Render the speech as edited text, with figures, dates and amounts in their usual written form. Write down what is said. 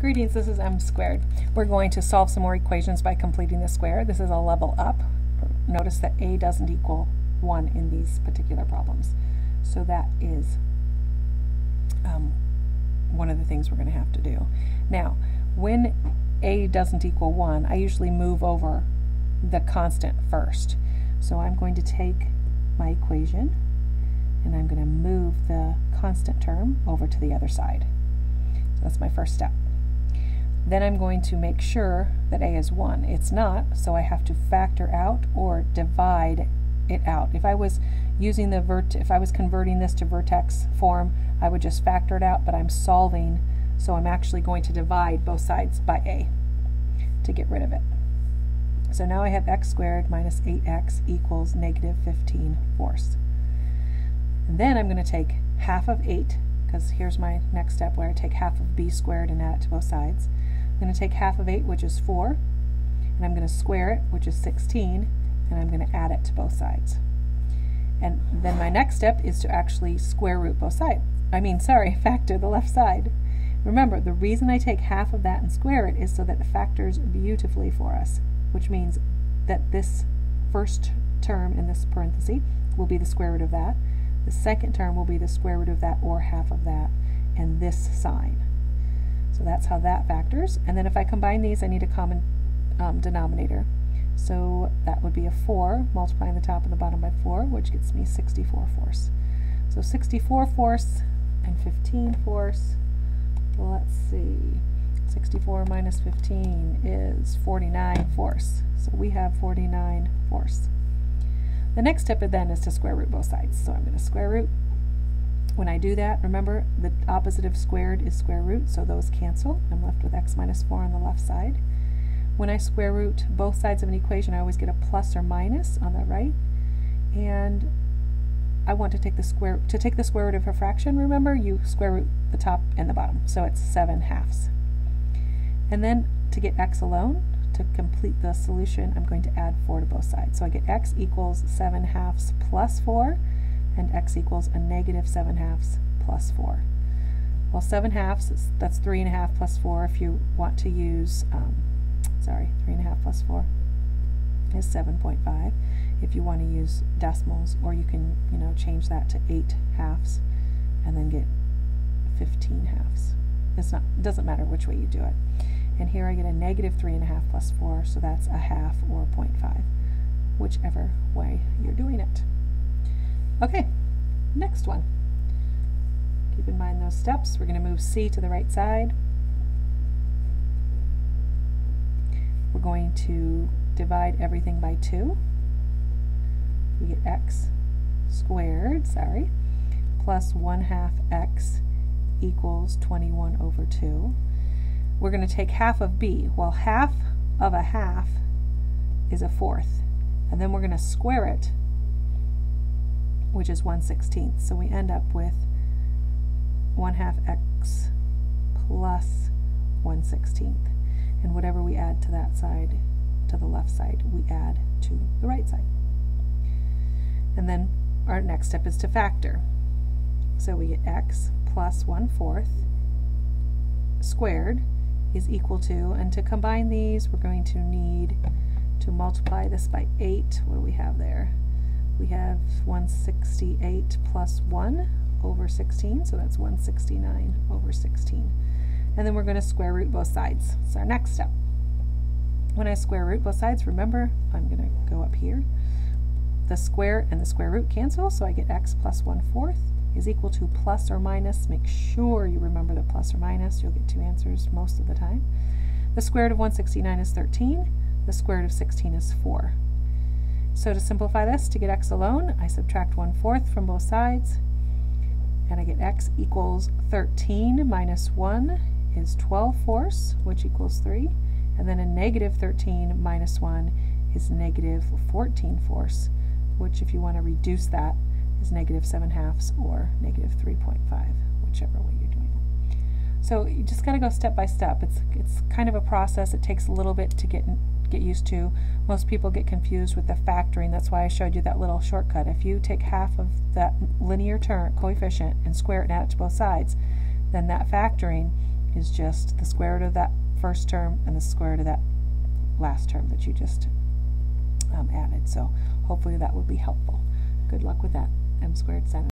Greetings, this is m squared. We're going to solve some more equations by completing the square. This is a level up. Notice that a doesn't equal 1 in these particular problems. So that is one of the things we're going to have to do. Now, when a doesn't equal 1, I usually move over the constant first. So I'm going to take my equation and I'm going to move the constant term over to the other side. So that's my first step. Then I'm going to make sure that a is 1. It's not, so I have to factor out or divide it out. If I was using if I was converting this to vertex form, I would just factor it out, but I'm solving, so I'm actually going to divide both sides by a to get rid of it. So now I have x squared minus 8x equals negative 15 fourths. And then I'm going to take half of 8, because here's my next step where I take half of b squared and add it to both sides. I'm going to take half of 8, which is 4, and I'm going to square it, which is 16, and I'm going to add it to both sides. And then my next step is to actually square root both sides. Factor the left side. Remember, the reason I take half of that and square it is so that it factors beautifully for us, which means that this first term in this parenthesis will be the square root of that. The second term will be the square root of that or half of that, and this sign. So that's how that factors. And then if I combine these, I need a common denominator. So that would be a 4, multiplying the top and the bottom by 4, which gets me 64 fourths. So 64 fourths and 15 fourths. Let's see. 64 minus 15 is 49 fourths. So we have 49 fourths. The next step then is to square root both sides. So I'm going to square root. When I do that, remember the opposite of squared is square root, so those cancel. I'm left with x minus 4 on the left side. When I square root both sides of an equation, I always get a plus or minus on the right. And I want to take the square root of a fraction. Remember, you square root the top and the bottom, so it's 7 halves. And then to get x alone, to complete the solution, I'm going to add 4 to both sides. So I get x equals 7 halves plus 4, and x equals a negative 7 halves plus 4. Well, 7 halves, that's 3.5 plus 4 if you want to use, 3.5 plus 4 is 7.5 if you want to use decimals, or you can, change that to 8 halves and then get 15 halves. It doesn't matter which way you do it. And here I get a negative 3.5 plus 4, so that's a half or 0.5, whichever way you're doing it. Okay, next one. Keep in mind those steps. We're going to move c to the right side. We're going to divide everything by 2. We get x squared, plus 1/2 x equals 21 over 2. We're going to take half of b. Well, half of a half is a fourth. And then we're going to square it, which is 1/16. So we end up with 1/2 x plus 1/16. And whatever we add to that side, to the left side, we add to the right side. And then our next step is to factor. So we get x plus 1/4 squared is equal to, and to combine these, we're going to need to multiply this by 8. What do we have there? We have 168 plus 1 over 16, so that's 169 over 16. And then we're going to square root both sides. It's our next step. When I square root both sides, remember, I'm going to go up here. The square and the square root cancel, so I get x plus 1/4 is equal to plus or minus. Make sure you remember the plus or minus. You'll get 2 answers most of the time. The square root of 169 is 13. The square root of 16 is 4. So to simplify this, to get x alone, I subtract 1/4 from both sides, and I get x equals 13 minus 1 is 12 fourths, which equals 3, and then a negative 13 minus 1 is negative 14 fourths, which, if you want to reduce that, is negative 7 halves or negative 3.5, whichever way you're doing it. So you just got to go step by step. It's kind of a process. It takes a little bit to get used to. Most people get confused with the factoring. That's why I showed you that little shortcut. If you take half of that linear term coefficient and square it and add it to both sides, then that factoring is just the square root of that first term and the square root of that last term that you just added. So hopefully that will be helpful. Good luck with that. M squared sin